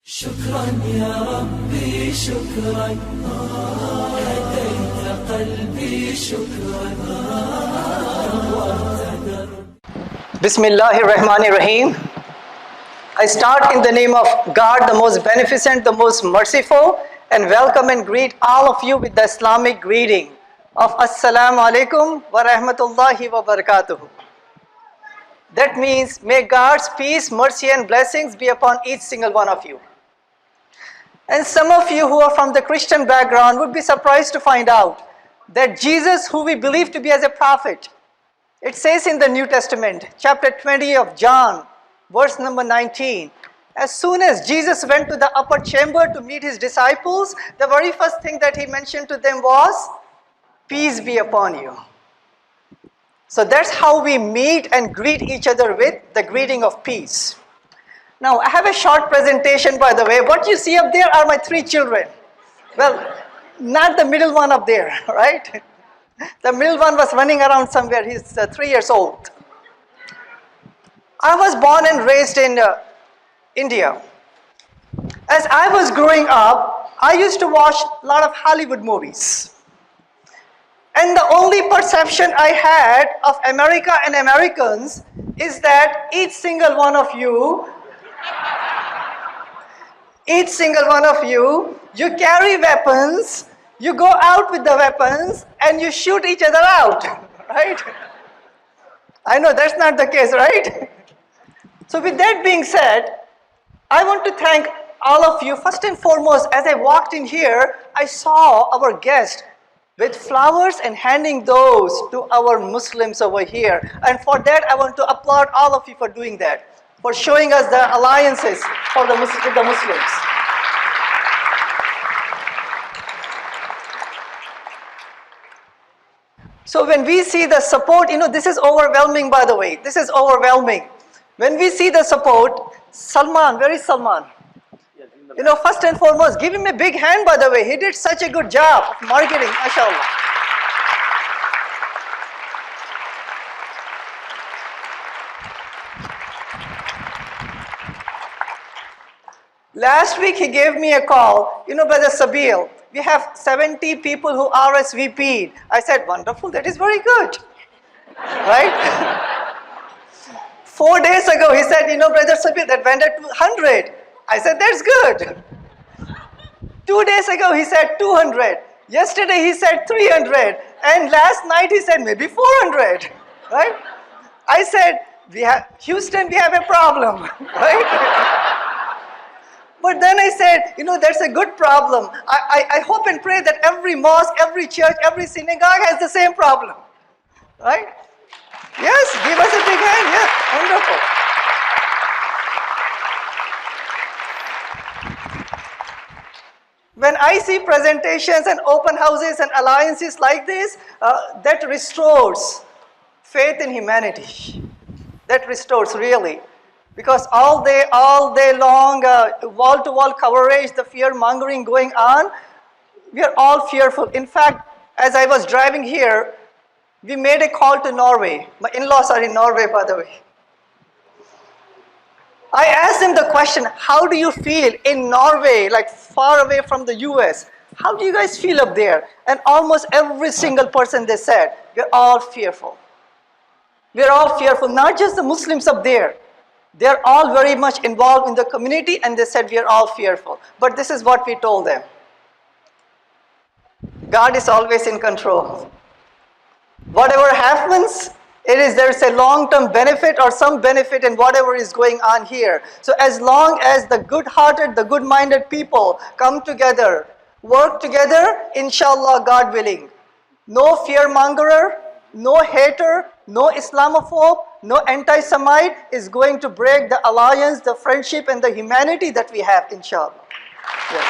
شكرا يا ربي شكرا هديت قلبي شكرا Bismillahir Rahmanir Rahim. I start in the name of God, the most beneficent, the most merciful, and welcome and greet all of you with the Islamic greeting of Assalamu alaikum wa rahmatullahi wa barakatuh. That means may God's peace, mercy and blessings be upon each single one of you. And some of you who are from the Christian background would be surprised to find out that Jesus, who we believe to be as a prophet, it says in the New Testament, chapter 20 of John, verse number 19, as soon as Jesus went to the upper chamber to meet his disciples, the very first thing that he mentioned to them was, peace be upon you. So that's how we meet and greet each other with the greeting of peace. Now, I have a short presentation, by the way. What you see up there are my 3 children. Well, not the middle one up there, right? The middle one was running around somewhere. He's 3 years old. I was born and raised in India. As I was growing up, I used to watch a lot of Hollywood movies. And the only perception I had of America and Americans is that each single one of you, you carry weapons, you go out with the weapons, and you shoot each other out, right? I know that's not the case, right? So with that being said, I want to thank all of you. First and foremost, as I walked in here, I saw our guest with flowers and handing those to our Muslims over here. And for that, I want to applaud all of you for doing that, for showing us the alliances for with the Muslims. So when we see the support, this is overwhelming, by the way. This is overwhelming. When we see the support, Salman, where is Salman? First and foremost, give him a big hand, by the way. He did such a good job of marketing, mashallah. Last week he gave me a call, Brother Sabeel, we have 70 people who RSVP'd. I said, wonderful, that is very good, right? 4 days ago he said, Brother Sabeel, that went at 100. I said, that's good. 2 days ago he said 200. Yesterday he said 300. And last night he said maybe 400, right? I said, Houston, we have a problem, right? But then I said, that's a good problem. I hope and pray that every mosque, every church, every synagogue has the same problem, right? Yes, give us a big hand, yeah, wonderful. When I see presentations and open houses and alliances like this, that restores faith in humanity. That restores, really. Because all day long, wall-to-wall coverage, the fear-mongering going on, we are all fearful. In fact, as I was driving here, we made a call to Norway. My in-laws are in Norway, by the way. I asked them the question, how do you feel in Norway, like far away from the US? How do you guys feel up there? And almost every single person, they said, we're all fearful. We're all fearful, not just the Muslims up there. They're all very much involved in the community, and they said we are all fearful. But this is what we told them. God is always in control. Whatever happens, there's a long-term benefit or some benefit in whatever is going on here. So as long as the good-hearted, the good-minded people come together, work together, inshallah, God willing, no fear-mongerer, no hater, no Islamophobe, no anti-Semite is going to break the alliance, the friendship, and the humanity that we have, inshallah. Yes.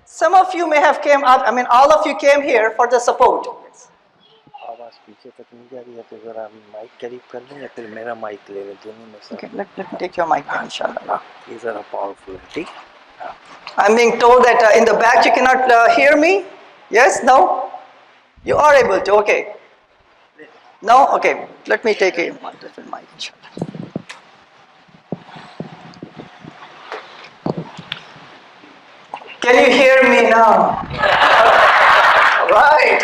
Some of you may have came up, all of you came here for the support. Okay, let me take your mic, inshallah. These are powerful. I'm being told that in the back you cannot hear me. Yes? No? You are able to, okay. Now, okay, let me take a different mic. Can you hear me now? Right.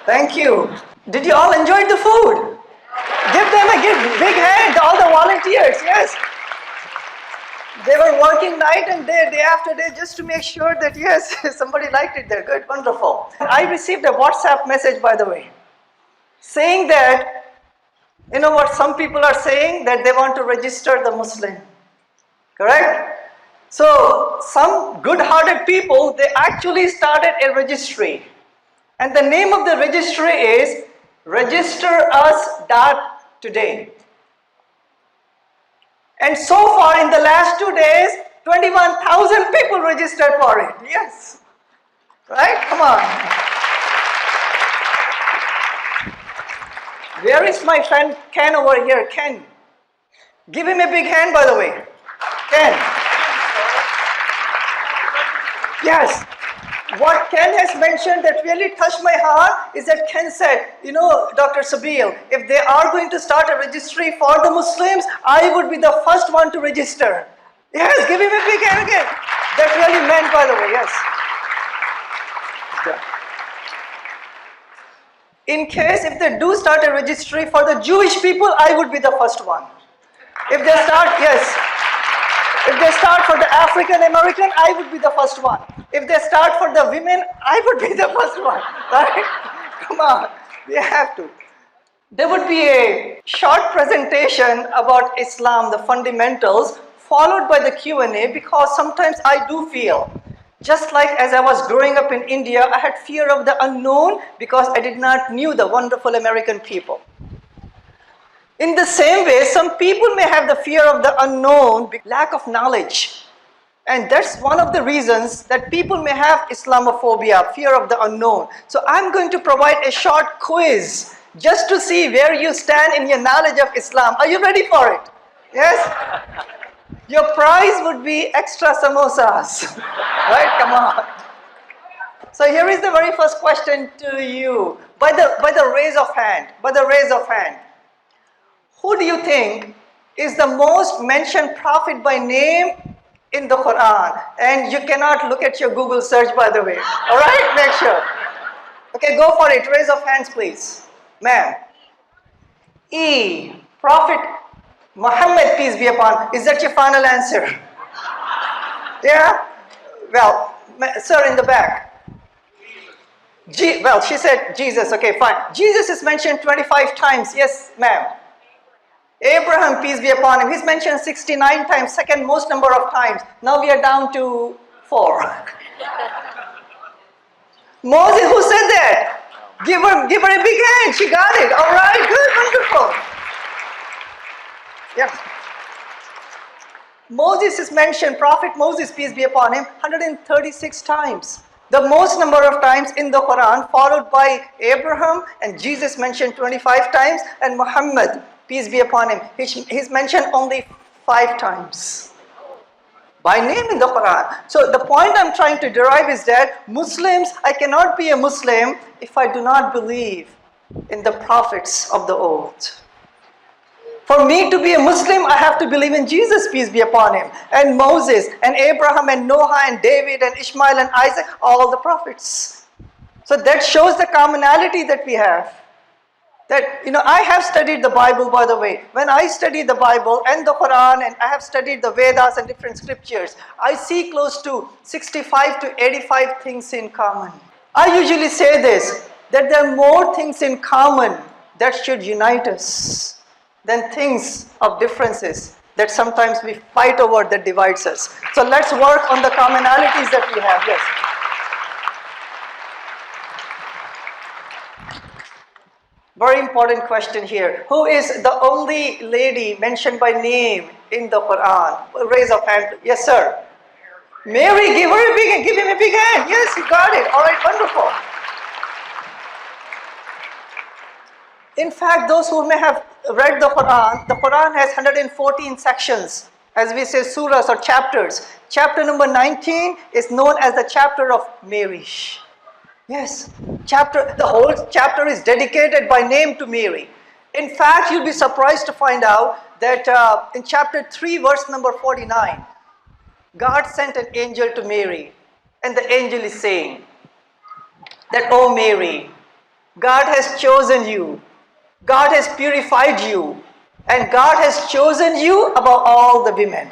Thank you. Did you all enjoy the food? Give them a big hand, all the volunteers, yes. They were working night and day after day just to make sure that, yes, somebody liked it there. Good, wonderful. I received a WhatsApp message, by the way, saying that, you know what some people are saying? That they want to register the Muslim. Correct? So, some good-hearted people, they actually started a registry. And the name of the registry is registerus.today. And so far in the last 2 days, 21,000 people registered for it. Yes. Right? Come on. Where is my friend Ken over here? Ken. Give him a big hand, by the way. Ken. Yes. What Ken has mentioned that really touched my heart is that Ken said, you know, Dr. Sabeel, if they are going to start a registry for the Muslims, I would be the first one to register. Yes, give him a big hand again. That really meant, by the way, yes. In case if they do start a registry for the Jewish people, I would be the first one. If they start, yes. If they start for the African American, I would be the first one. If they start for the women, I would be the first one. Right? Come on, we have to. There would be a short presentation about Islam, the fundamentals, followed by the Q&A, because sometimes I do feel, just like as I was growing up in India, I had fear of the unknown because I did not knew the wonderful American people. In the same way, some people may have the fear of the unknown, lack of knowledge. And that's one of the reasons that people may have Islamophobia, fear of the unknown. So I'm going to provide a short quiz just to see where you stand in your knowledge of Islam. Are you ready for it? Yes? Your prize would be extra samosas. Right? Come on. So here is the very first question to you. By the raise of hand. Who do you think is the most mentioned prophet by name in the Quran? And you cannot look at your Google search, by the way. All right? Make sure. Okay, go for it. Raise of hands, please. Ma'am. E. Prophet Muhammad, peace be upon him. Is that your final answer? Yeah? Well, sir in the back. Well, she said Jesus. Okay, fine. Jesus is mentioned 25 times. Yes, ma'am. Abraham, peace be upon him, he's mentioned 69 times, second most number of times. Now we are down to 4. Moses, who said that? Give her a big hand, she got it. All right, good, wonderful. Yes. Moses is mentioned, Prophet Moses, peace be upon him, 136 times. The most number of times in the Quran, followed by Abraham, and Jesus mentioned 25 times, and Muhammad, peace be upon him, he's mentioned only 5 times by name in the Quran. So the point I'm trying to derive is that Muslims, I cannot be a Muslim if I do not believe in the prophets of the old. For me to be a Muslim, I have to believe in Jesus, peace be upon him, and Moses, and Abraham, and Noah, and David, and Ishmael, and Isaac, all the prophets. So that shows the commonality that we have. That, you know, I have studied the Bible, by the way. When I study the Bible and the Quran, and I have studied the Vedas and different scriptures, I see close to 65 to 85 things in common. I usually say this, that there are more things in common that should unite us than things of differences that sometimes we fight over that divides us. So let's work on the commonalities that we have. Yes. Very important question here. Who is the only lady mentioned by name in the Quran? Raise of hand. Yes, sir. Mary, give her a big hand. Give him a big hand. Yes, you got it. All right, wonderful. In fact, those who may have read the Quran has 114 sections. As we say, surahs or chapters. Chapter number 19 is known as the chapter of Mary. Yes. The whole chapter is dedicated by name to Mary. In fact, you'll be surprised to find out that in chapter 3, verse number 49, God sent an angel to Mary, and the angel is saying that, "Oh Mary, God has chosen you, God has purified you, and God has chosen you above all the women."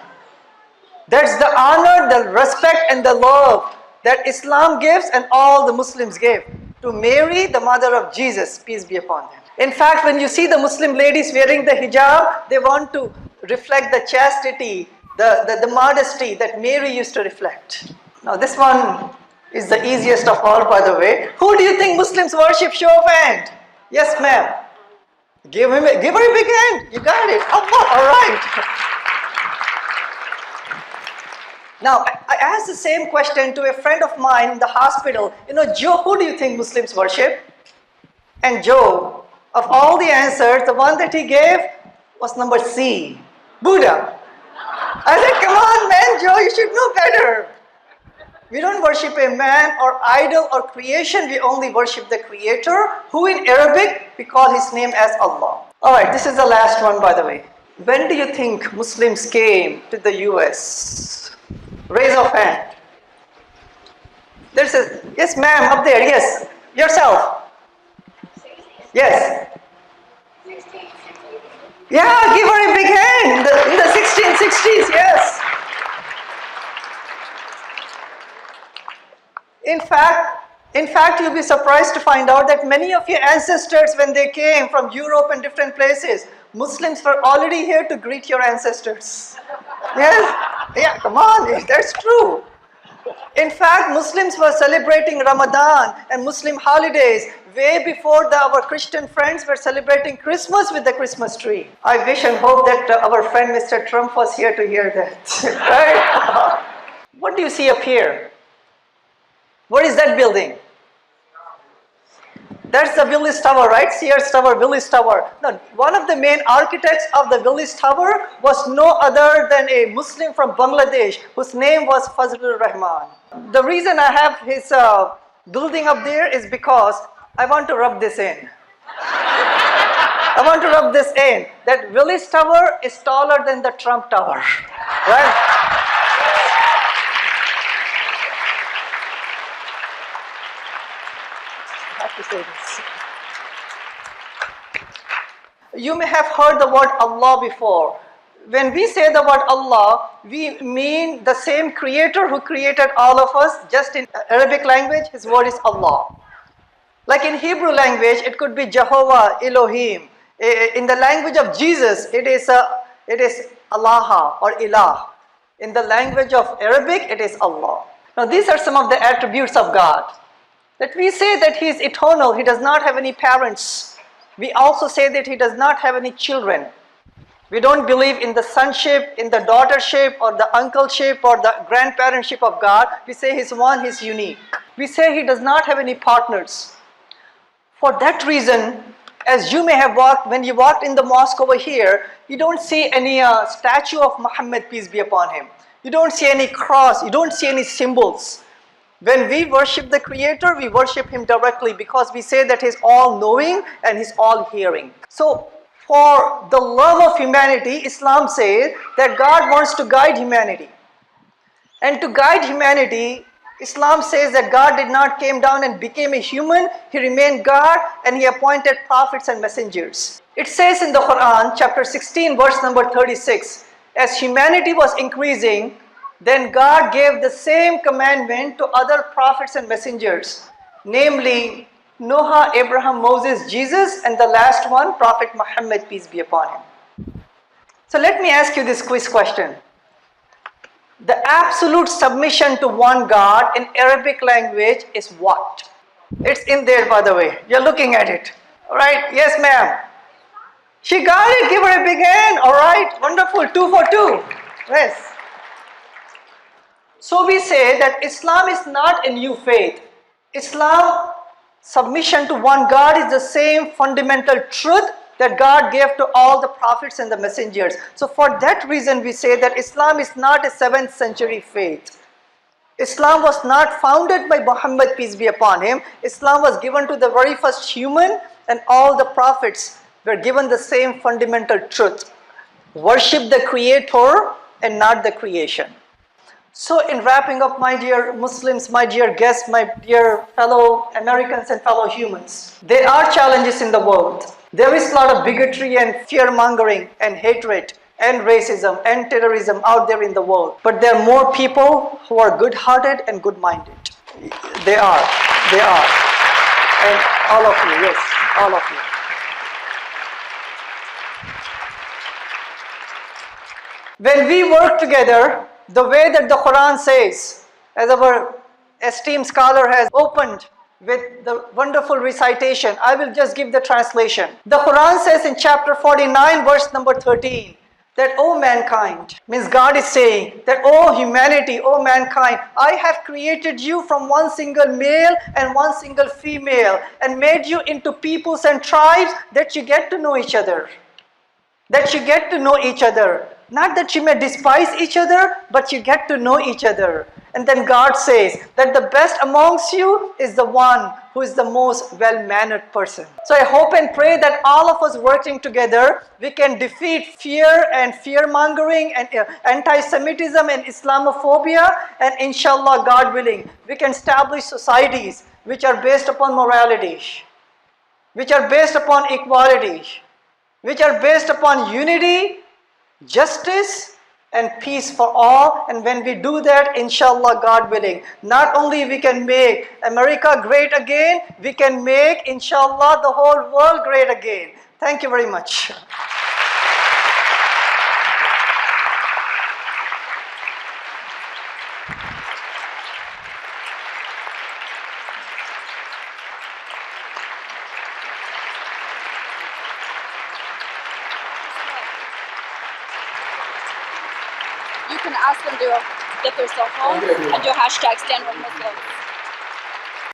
That's the honor, the respect, and the love that Islam gives and all the Muslims give to Mary, the mother of Jesus, peace be upon them. In fact, when you see the Muslim ladies wearing the hijab, they want to reflect the chastity, the modesty that Mary used to reflect. Now this one is the easiest of all, by the way. Who do you think Muslims worship? Show of hand. Yes, ma'am. Give her a big hand. You got it. Allah, all right. Now, I asked the same question to a friend of mine in the hospital. Joe, who do you think Muslims worship? And Joe, of all the answers, the one that he gave was number C, Buddha. I said, come on, man, Joe, you should know better. We don't worship a man or idol or creation. We only worship the Creator, who in Arabic, we call his name as Allah. All right, this is the last one, by the way. When do you think Muslims came to the US? Raise of hand. There's a, yes ma'am, up there, yes. Yourself. Yes. Yeah, give her a big hand. In the 1660s, yes. In fact, you'll be surprised to find out that many of your ancestors, when they came from Europe and different places, Muslims were already here to greet your ancestors. Yes? Yeah, come on, that's true. In fact, Muslims were celebrating Ramadan and Muslim holidays way before our Christian friends were celebrating Christmas with the Christmas tree. I wish and hope that our friend Mr. Trump was here to hear that. Right? What do you see up here? What is that building? That's the Willis Tower, right? Sears Tower, Willis Tower. Now, one of the main architects of the Willis Tower was no other than a Muslim from Bangladesh whose name was Fazlur Rahman. The reason I have his building up there is because I want to rub this in. I want to rub this in, that Willis Tower is taller than the Trump Tower, right? To say this. You may have heard the word Allah before. When we say the word Allah, we mean the same creator who created all of us. Just in Arabic language, his word is Allah. Like in Hebrew language, it could be Jehovah, Elohim. In the language of Jesus, it is Allah or Ilah. In the language of Arabic, it is Allah. Now these are some of the attributes of God. That we say that he is eternal, he does not have any parents. We also say that he does not have any children. We don't believe in the sonship, in the daughtership, or the uncleship, or the grandparentship of God. We say he's one, he's unique. We say he does not have any partners. For that reason, as you may have walked, when you walked in the mosque over here, you don't see any statue of Muhammad, peace be upon him. You don't see any cross, you don't see any symbols. When we worship the Creator, we worship Him directly because we say that He's all-knowing and He's all-hearing. So, for the love of humanity, Islam says that God wants to guide humanity. And to guide humanity, Islam says that God did not come down and became a human. He remained God and He appointed prophets and messengers. It says in the Quran, chapter 16, verse number 36, as humanity was increasing, then God gave the same commandment to other prophets and messengers, namely Noah, Abraham, Moses, Jesus, and the last one, Prophet Muhammad, peace be upon him. So let me ask you this quiz question. The absolute submission to one God in Arabic language is what? It's in there, by the way. You're looking at it. All right? Yes, ma'am. She got it. Give her a big hand. All right? Wonderful. 2 for 2. Yes. So we say that Islam is not a new faith. Islam, submission to one God, is the same fundamental truth that God gave to all the prophets and the messengers. So for that reason we say that Islam is not a 7th century faith. Islam was not founded by Muhammad, peace be upon him. Islam was given to the very first human, and all the prophets were given the same fundamental truth. Worship the Creator and not the creation. So in wrapping up, my dear Muslims, my dear guests, my dear fellow Americans and fellow humans, there are challenges in the world. There is a lot of bigotry and fear-mongering and hatred and racism and terrorism out there in the world. But there are more people who are good-hearted and good-minded. They are. And all of you, yes, all of you. When we work together, the way that the Quran says, as our esteemed scholar has opened with the wonderful recitation, I will just give the translation. The Quran says in chapter 49, verse number 13, that, O mankind, means God is saying that, O humanity, O mankind, I have created you from one single male and one single female and made you into peoples and tribes that you get to know each other. That you get to know each other. Not that you may despise each other, but you get to know each other. And then God says that the best amongst you is the one who is the most well-mannered person. So I hope and pray that all of us working together, we can defeat fear and fear-mongering and anti-Semitism and Islamophobia, and inshallah, God willing, we can establish societies which are based upon morality, which are based upon equality, which are based upon unity, justice and peace for all. And when we do that, inshallah, God willing, not only we can make America great again, we can make, inshallah, the whole world great again. Thank you very much. You can ask them to get their cell phone and do hashtag #StandWithMuslims.